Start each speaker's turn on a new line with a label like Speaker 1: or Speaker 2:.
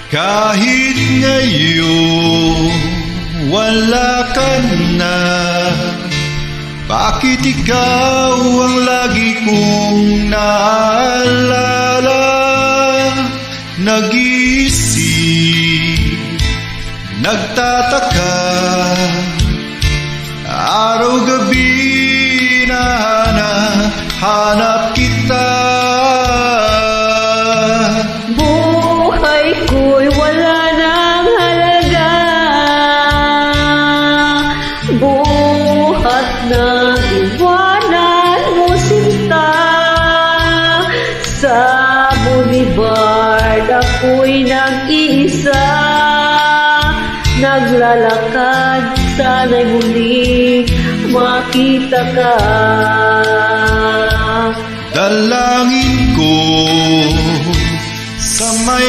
Speaker 1: Kahit ngayon wala ka na, bakit ikaw ang lagi kong naalala? Nag-iisip, nagtataka, araw-gabi hanap kita.
Speaker 2: Buhay ko'y wala nang halaga, buhat ng iwanan mo sinta. Sa boulevard ako'y nag-iisa, naglalakad, sana'y muling makita ka.
Speaker 1: Dalangin ko sa may